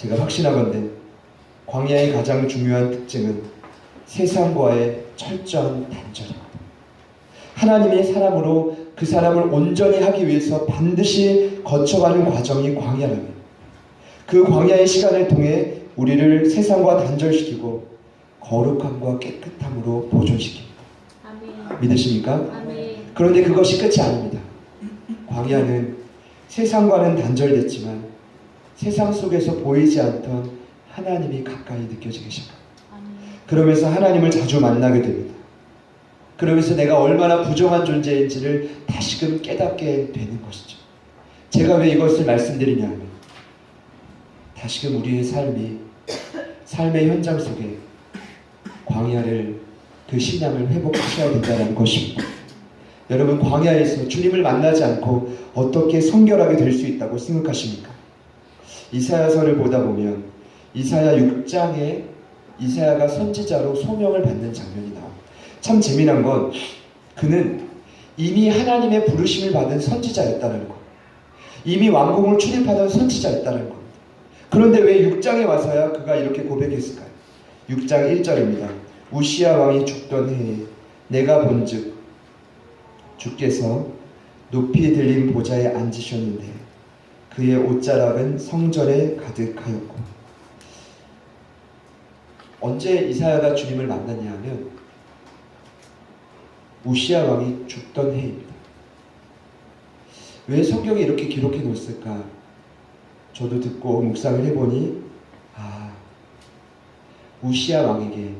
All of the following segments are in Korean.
제가 확신하건대 광야의 가장 중요한 특징은 세상과의 철저한 단절입니다. 하나님의 사람으로 그 사람을 온전히 하기 위해서 반드시 거쳐가는 과정이 광야랍니다. 그 광야의 시간을 통해 우리를 세상과 단절시키고 거룩함과 깨끗함으로 보존시킵니다. 아멘. 믿으십니까? 아멘. 그런데 그것이 끝이 아닙니다. 광야는 세상과는 단절됐지만 세상 속에서 보이지 않던 하나님이 가까이 느껴지기 시작합니다. 아멘. 그러면서 하나님을 자주 만나게 됩니다. 그러면서 내가 얼마나 부정한 존재인지를 다시금 깨닫게 되는 것이죠. 제가 왜 이것을 말씀드리냐 하면 다시금 우리의 삶의 현장 속에 광야를 그 신앙을 회복하셔야 된다는 것입니다. 여러분, 광야에서 주님을 만나지 않고 어떻게 성결하게 될 수 있다고 생각하십니까? 이사야서를 보다 보면 이사야 6장에 이사야가 선지자로 소명을 받는 장면이 나옵니다. 참 재미난 건 그는 이미 하나님의 부르심을 받은 선지자였다는 것, 이미 왕궁을 출입하던 선지자였다는 것. 그런데 왜 6장에 와서야 그가 이렇게 고백했을까요? 6장 1절입니다. 우시야 왕이 죽던 해에 내가 본즉 주께서 높이 들린 보좌에 앉으셨는데 그의 옷자락은 성전에 가득하였고. 언제 이사야가 주님을 만났냐 하면 우시야 왕이 죽던 해입니다. 왜 성경에 이렇게 기록해 놓았을까? 저도 듣고 묵상을 해보니 우시야 왕에게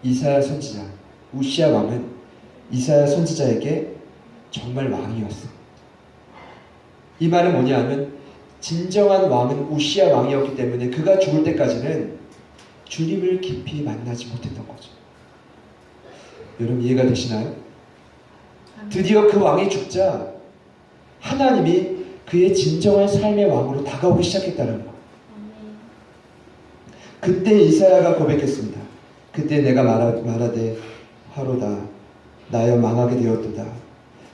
이사야 선지자, 우시야 왕은 이사야 선지자에게 정말 왕이었어. 이 말은 뭐냐 하면 진정한 왕은 우시야 왕이었기 때문에 그가 죽을 때까지는 주님을 깊이 만나지 못했던 거죠. 여러분, 이해가 되시나요? 드디어 그 왕이 죽자 하나님이 그의 진정한 삶의 왕으로 다가오기 시작했다는 것. 그때 이사야가 고백했습니다. 그때 내가 말하되 화로다 나여 망하게 되었도다.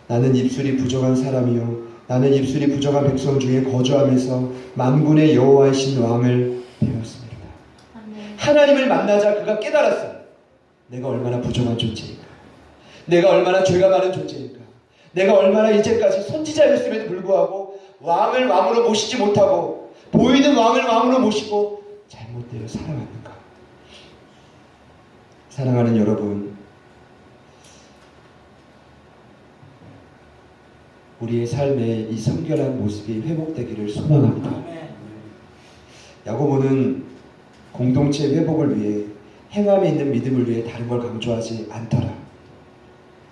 나는 입술이 부정한 사람이요 나는 입술이 부정한 백성 중에 거주하면서 만군의 여호와이신 왕을 배웠습니다. 하나님을 만나자 그가 깨달았어요. 내가 얼마나 부정한 존재인가, 내가 얼마나 죄가 많은 존재인가, 내가 얼마나 이제까지 선지자였음에도 불구하고 왕을 왕으로 모시지 못하고 보이는 왕을 왕으로 모시고 잘못되어 살아왔는가. 사랑하는 여러분, 우리의 삶에 이 성결한 모습이 회복되기를 소망합니다. 야고보는 공동체 회복을 위해 행함에 있는 믿음을 위해 다른 걸 강조하지 않더라.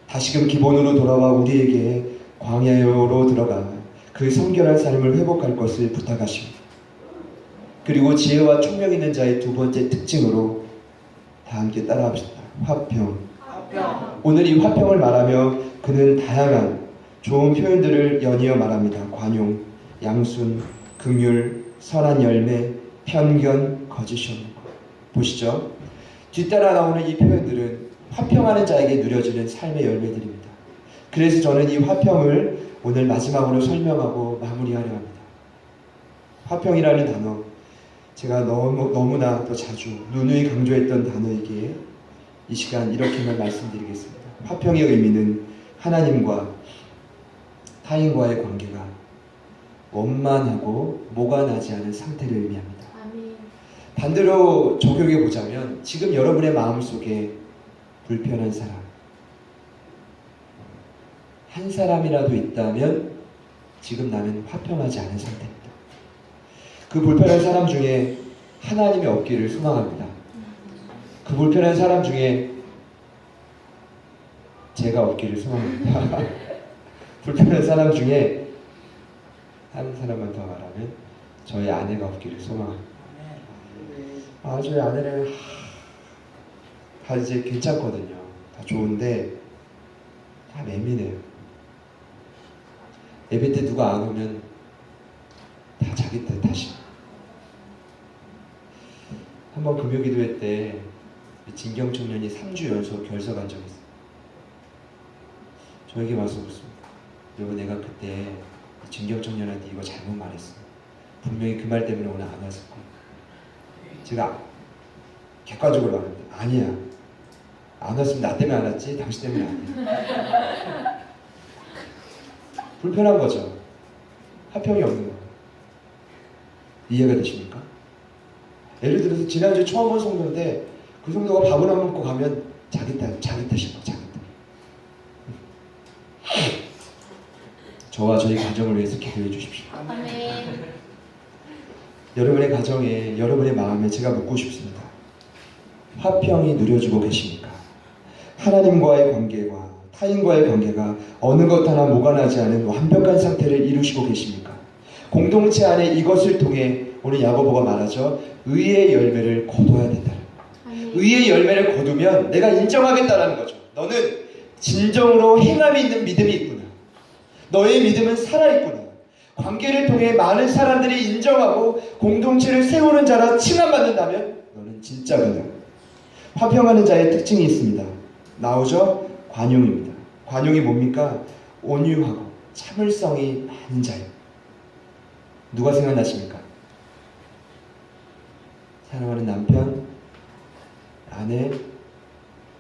다시금 기본으로 돌아와 우리에게 광야로 들어가 그 성결한 삶을 회복할 것을 부탁하십니다. 그리고 지혜와 총명 있는 자의 두 번째 특징으로 다 함께 따라합시다. 화평. 오늘 이 화평을 말하며 그는 다양한 좋은 표현들을 연이어 말합니다. 관용, 양순, 긍휼, 선한 열매, 편견, 거짓이 없는 것. 보시죠. 뒤따라 나오는 이 표현들은 화평하는 자에게 누려지는 삶의 열매들입니다. 그래서 저는 이 화평을 오늘 마지막으로 설명하고 마무리하려 합니다. 화평이라는 단어, 제가 너무나 또 자주 누누이 강조했던 단어이기에 이 시간 이렇게만 말씀드리겠습니다. 화평의 의미는 하나님과 타인과의 관계가 원만하고 모가 나지 않은 상태를 의미합니다. 반대로 적용해 보자면 지금 여러분의 마음속에 불편한 사람 한 사람이라도 있다면 지금 나는 화평하지 않은 상태입니다. 그 불편한 사람 중에 하나님이 없기를 소망합니다. 그 불편한 사람 중에 제가 없기를 소망합니다. 불편한 사람 중에 한 사람만 더 말하면 저희 아내가 없기를 소망합니다. 저희 아내는 다 이제 괜찮거든요. 다 좋은데 다 예민해요. 예배 때 누가 안 오면 다 자기 탓이야. 한번 금요기도회 때 진경 청년이 3주 연속 결석한 적이 있어요. 저에게 와서 묻습니다. 여러분, 내가 그때 진경 청년한테 이거 잘못 말했어. 분명히 그 말 때문에 오늘 안 왔을 거야. 제가 객관적으로 말합니다. 아니야. 안 왔으면 나 때문에 안 왔지 당신 때문에 아니야. 불편한 거죠. 화평이 없는 거. 이해가 되십니까? 예를 들어서 지난주에 처음 온 성도인데 그 성도가 밥을 안 먹고 가면 자기 탓인 거, 자기 탓. 저와 저희 가정을 위해서 기도해 주십시오. 아멘. 여러분의 가정에, 여러분의 마음에 제가 묻고 싶습니다. 화평이 누려지고 계십니까? 하나님과의 관계와 타인과의 관계가 어느 것 하나 모관하지 않은 완벽한 상태를 이루시고 계십니까? 공동체 안에 이것을 통해 오늘 야고보가 말하죠. 의의 열매를 거둬야 된다. 의의 열매를 거두면 내가 인정하겠다라는 거죠. 너는 진정으로 행함이 있는 믿음이 있구나. 너의 믿음은 살아있구나. 관계를 통해 많은 사람들이 인정하고 공동체를 세우는 자라 칭함받는다면 너는 진짜구나. 화평하는 자의 특징이 있습니다. 나오죠? 관용입니다. 관용이 뭡니까? 온유하고 참을성이 많은 자예요. 누가 생각나십니까? 사랑하는 남편, 아내,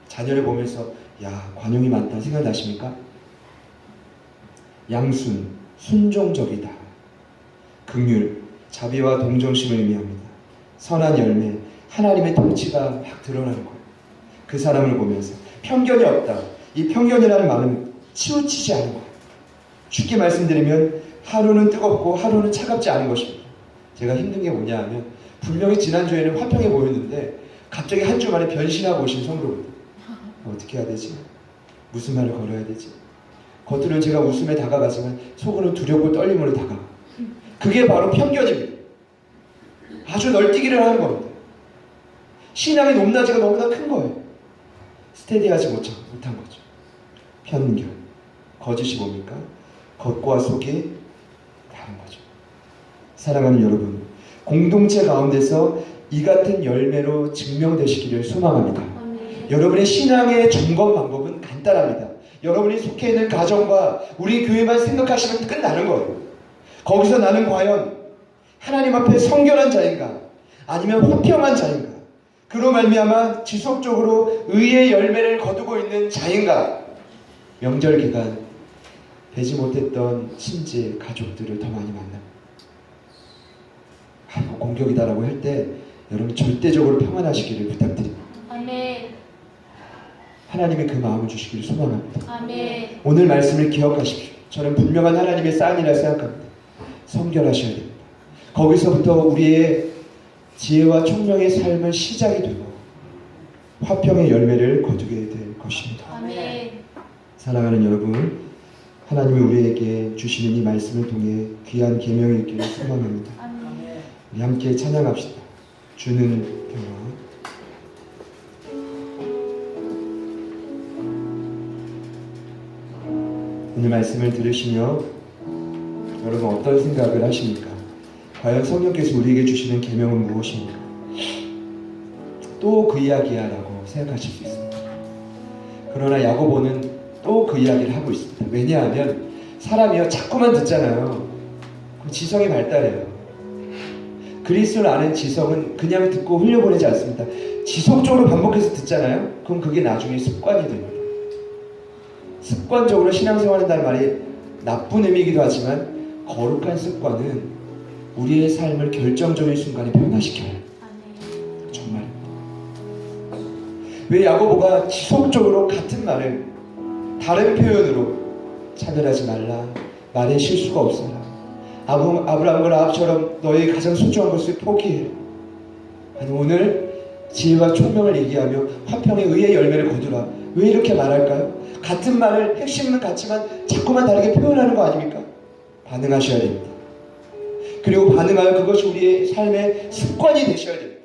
자녀를 보면서 야, 관용이 많다 생각나십니까? 양순, 순종적이다. 긍휼, 자비와 동정심을 의미합니다. 선한 열매, 하나님의 통치가 막 드러나는 거예요. 그 사람을 보면서 편견이 없다. 이 편견이라는 말은 치우치지 않은 거예요. 쉽게 말씀드리면 하루는 뜨겁고 하루는 차갑지 않은 것입니다. 제가 힘든 게 뭐냐 하면 분명히 지난주에는 화평해 보였는데 갑자기 한 주 만에 변신하고 오신 성도입니다. 어떻게 해야 되지? 무슨 말을 걸어야 되지? 겉으로는 제가 웃음에 다가가지만 속으로는 두렵고 떨림으로 다가가. 그게 바로 편견입니다. 아주 널뛰기를 하는 겁니다. 신앙의 높낮이가 너무나 큰 거예요. 스테디하지 못한 거죠. 편견. 거짓이 뭡니까? 겉과 속이 다른 거죠. 사랑하는 여러분, 공동체 가운데서 이 같은 열매로 증명되시기를 소망합니다. 여러분의 신앙의 점검 방법은 간단합니다. 여러분이 속해 있는 가정과 우리 교회만 생각하시면 끝나는 거예요. 거기서 나는 과연 하나님 앞에 성결한 자인가? 아니면 화평한 자인가? 그로 말미암아 지속적으로 의의 열매를 거두고 있는 자인가? 명절 기간 되지 못했던 친지, 가족들을 더 많이 만납니다. 아이고 공격이다라고 할 때 여러분 절대적으로 평안하시기를 부탁드립니다. 아멘. 하나님의 그 마음을 주시기를 소망합니다. 아멘. 오늘 말씀을 기억하십시오. 저는 분명한 하나님의 사인이라 생각합니다. 성결하셔야 됩니다. 거기서부터 우리의 지혜와 총명의 삶을 시작이 되고 화평의 열매를 거두게 될 것입니다. 아멘. 사랑하는 여러분, 하나님이 우리에게 주시는 이 말씀을 통해 귀한 계명이 있기를 소망합니다. 아멘. 우리 함께 찬양합시다. 주는 평화. 오늘 말씀을 들으시며 여러분 어떤 생각을 하십니까? 과연 성령께서 우리에게 주시는 계명은 무엇입니까? 또 그 이야기야 라고 생각하실 수 있습니다. 그러나 야고보는 또 그 이야기를 하고 있습니다. 왜냐하면 사람이요 자꾸만 듣잖아요. 그럼 지성이 발달해요. 그리스도를 아는 지성은 그냥 듣고 흘려보내지 않습니다. 지속적으로 반복해서 듣잖아요. 그럼 그게 나중에 습관이 됩니다. 습관적으로 신앙생활한다는 말이 나쁜 의미이기도 하지만 거룩한 습관은 우리의 삶을 결정적인 순간에 변화시켜요. 정말. 왜 야고보가 지속적으로 같은 말을 다른 표현으로 차별하지 말라, 말에 실수가 없어라, 아브라함과 라합처럼 너의 가장 소중한 것을 포기해. 아니 오늘 지혜와 총명을 얘기하며 화평의 의의 열매를 거두라. 왜 이렇게 말할까요? 같은 말을 핵심은 같지만 자꾸만 다르게 표현하는 거 아닙니까? 반응하셔야 됩니다. 그리고 반응하여 그것이 우리의 삶의 습관이 되셔야 됩니다.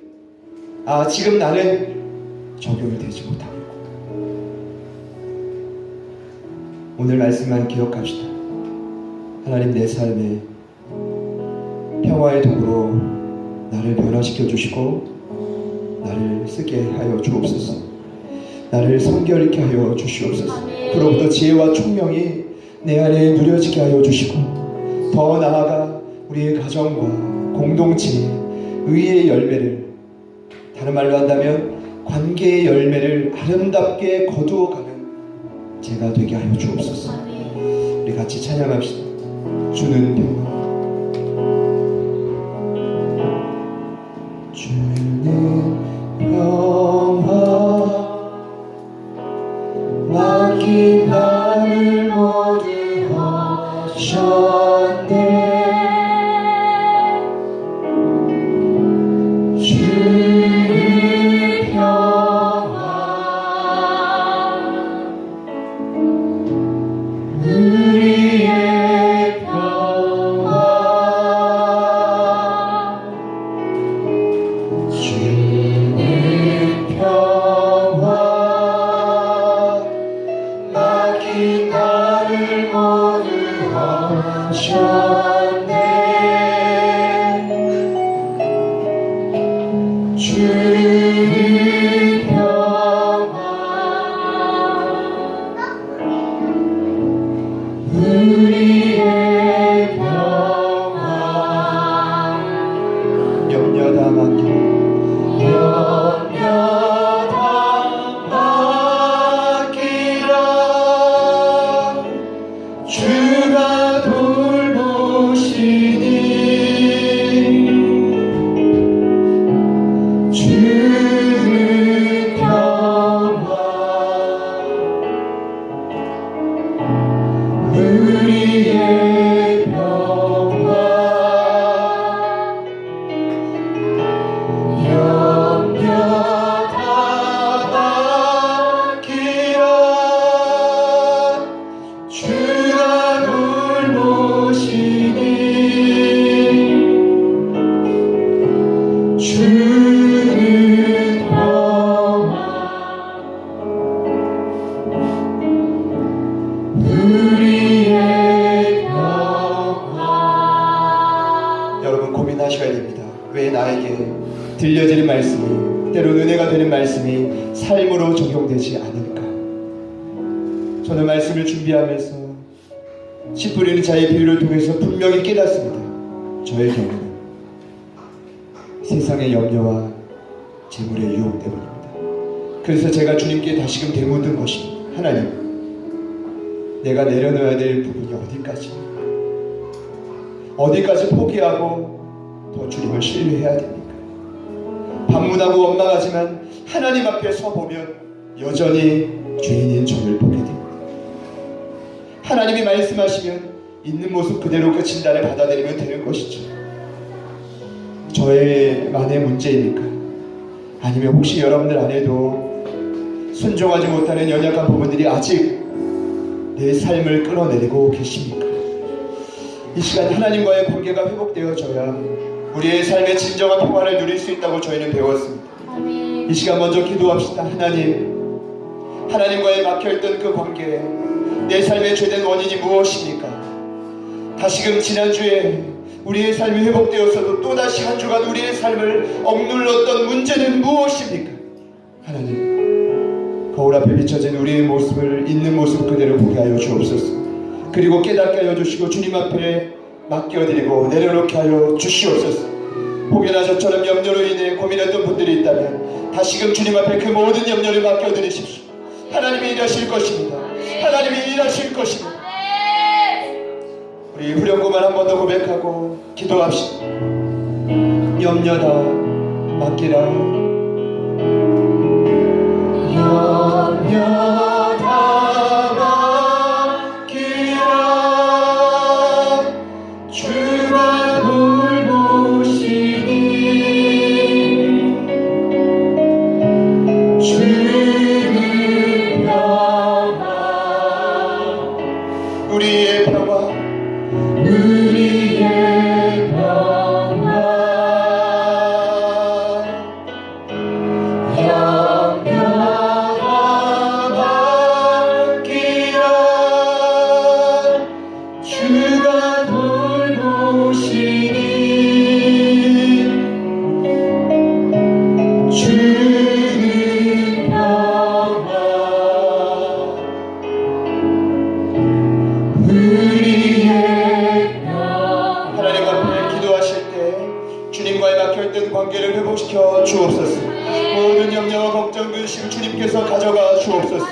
아, 지금 나는 적용이 되지 못하고 있구나. 오늘 말씀만 기억합시다. 하나님 내 삶에 평화의 도구로 나를 변화시켜 주시고 나를 쓰게 하여 주옵소서. 나를 성결케 하여 주시옵소서. 그로부터 지혜와 총명이 내 안에 누려지게 하여 주시고 더 나아가 우리의 가정과 공동체에 의의 열매를 다른 말로 한다면 관계의 열매를 아름답게 거두어가는 제가 되게 하여 주옵소서. 우리 같이 찬양합시다. 주는 평화, 주는 평화, 맡긴 나를 모두 하셨네. 주의 평화, 우리의 평화, 주의 평화, 맡긴 나를 모두 하셨네. 주의 평화, 우리의 평화, 염려 다 맡겨, 염려 다 맡기라. 주가 돌보시니 주의 평화, 우리의 평화, 염려 다 맡기라. 주가 돌보시니 주의 평화, 우리의 평화. 여러분 고민하셔야 됩니다. 왜 나에게 들려지는 말씀이, 때로 은혜가 되는 말씀이 삶으로 적용되지 않을까? 저는 말씀을 준비하면서 씨 뿌리는 자의 비유를 통해서 분명히 깨닫습니다. 저의 경우는 세상의 염려와 재물의 유혹 때문입니다. 그래서 제가 주님께 다시금 되묻은 것입니다. 하나님, 내가 내려놓아야 될 부분이 어디까지 포기하고 더 주님을 신뢰해야 됩니까? 반문하고 원망하지만 하나님 앞에 서보면 여전히 죄인인 저를 보게 됩니다. 하나님이 말씀하시면 있는 모습 그대로 그 진단을 받아들이면 되는 것이죠. 저의만의 문제입니까? 아니면 혹시 여러분들 안에도 순종하지 못하는 연약한 부분들이 아직 내 삶을 끌어내리고 계십니까? 이 시간 하나님과의 관계가 회복되어져야 우리의 삶의 진정한 평화를 누릴 수 있다고 저희는 배웠습니다. 이 시간 먼저 기도합시다. 하나님과의 막혀있던 그 관계, 내 삶의 죄된 원인이 무엇입니까? 다시금 지난주에 우리의 삶이 회복되었어도 또다시 한 주간 우리의 삶을 억눌렀던 문제는 무엇입니까? 하나님, 거울 앞에 비춰진 우리의 모습을 있는 모습 그대로 보게 하여 주옵소서. 그리고 깨닫게 하여 주시고 주님 앞에 맡겨드리고 내려놓게 하여 주시옵소서. 혹여나 저처럼 염려로 인해 고민했던 분들이 있다면 다시금 주님 앞에 그 모든 염려를 맡겨드리십시오. 하나님이 일하실 것입니다. 하나님이 일하실 것입니다. 우리 후렴구만 한 번 더 고백하고 기도합시다. 염려다 맡기라. 염려다 맡기라. 주가 돌보시니 주의 평화, 우리의 평화, 우리의 평화, 염려하라. 주님과의 막혀있던 관계를 회복시켜 주옵소서. 모든 염려와 걱정, 근심 주님께서 가져가 주옵소서.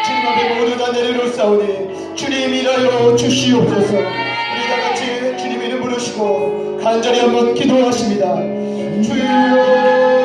주님 앞에 모두 다 내려놓사오니 주님 일하여 주시옵소서. 우리 다같이 주님 이름 부르시고 간절히 한번 기도하십니다. 주여.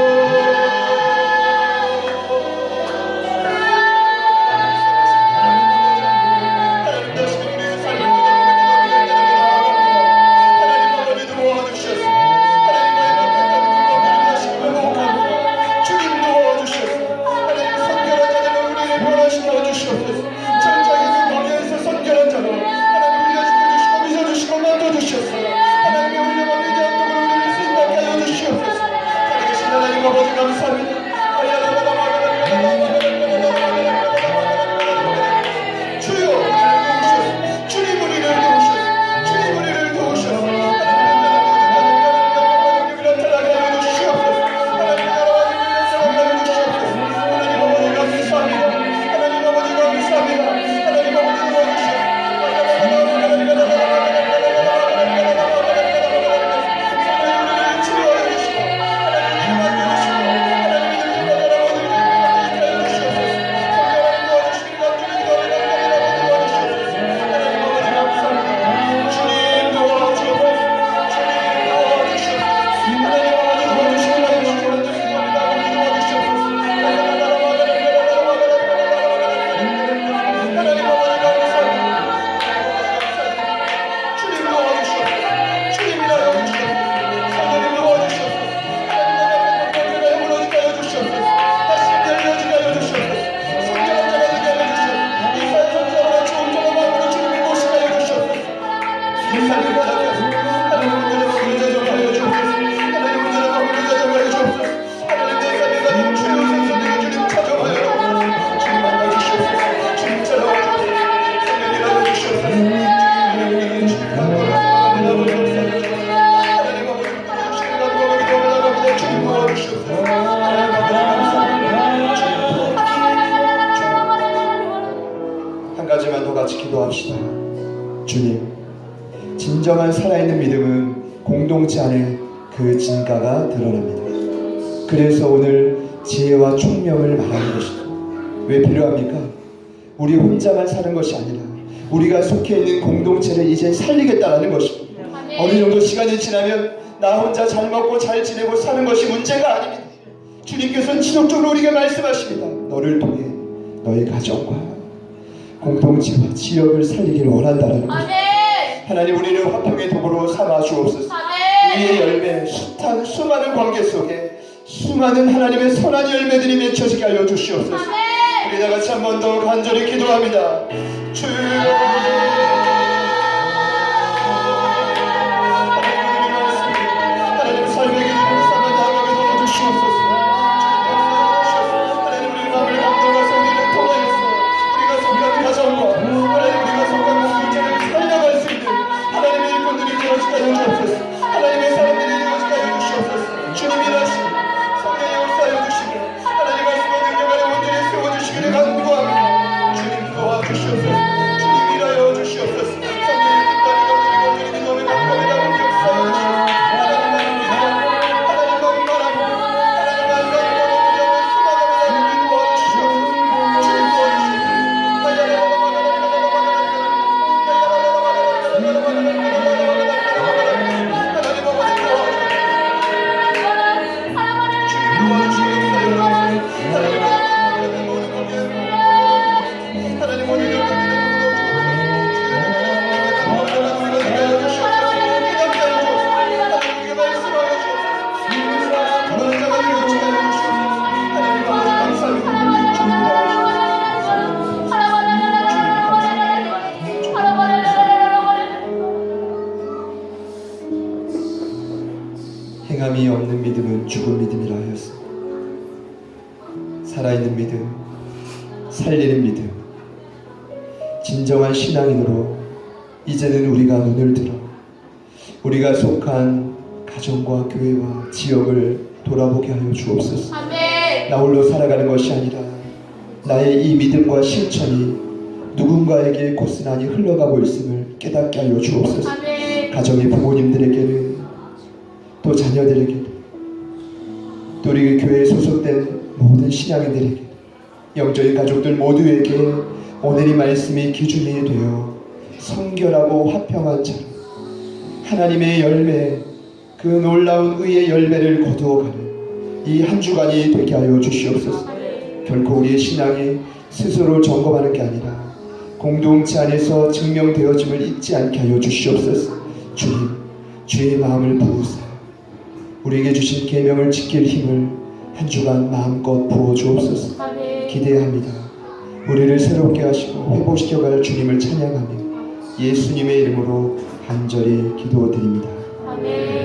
한 가지만 더 같이 기도합시다. 주님, 진정한 살아있는 믿음은 공동체 안에 그 진가가 드러납니다. 그래서 오늘 지혜와 총명을 말하는 것이다. 왜 필요합니까? 우리 혼자만 사는 것이 아니라 우리가 속해 있는 공동체를 이제 살리겠다라는 것입니다. 어느 정도 시간이 지나면 나 혼자 잘 먹고 잘 지내고 사는 것이 문제가 아닙니다. 주님께서는 지속적으로 우리에게 말씀하십니다. 너를 통해 너의 가정과 공동체와 지역을 살리기를 원한다는 것입니다. 하나님, 우리를 화평의 도구로 삼아 주옵소서. 우리의 열매, 숱한 수많은 관계 속에 수많은 하나님의 선한 열매들이 맺혀지게 하여 주시옵소서. 우리 다 같이 한 번 더 간절히 기도합니다. 주여. 행함이 없는 믿음은 죽은 믿음이라 하였습니다. 살아있는 믿음, 살리는 믿음, 진정한 신앙인으로 이제는 우리가 눈을 들어 우리가 속한 가정과 교회와 지역을 돌아보게 하여 주옵소서. 나 홀로 살아가는 것이 아니라 나의 이 믿음과 실천이 누군가에게 고스란히 흘러가고 있음을 깨닫게 하여 주옵소서. 가정의 부모님들에게는 또 자녀들에게 또 우리 교회에 소속된 모든 신앙인들에게, 영적인 가족들 모두에게 오늘 이 말씀이 기준이 되어 성결하고 화평한 자로 하나님의 열매, 그 놀라운 의의 열매를 거두어가는 이 한 주간이 되게 하여 주시옵소서. 결코 우리의 신앙이 스스로 점검하는 게 아니라 공동체 안에서 증명되어짐을 잊지 않게 하여 주시옵소서. 주님, 주의 마음을 부으사 우리에게 주신 계명을 지킬 힘을 한 주간 마음껏 부어 주옵소서. 기대합니다. 우리를 새롭게 하시고 회복시켜갈 주님을 찬양하며 예수님의 이름으로 간절히 기도드립니다. 아멘.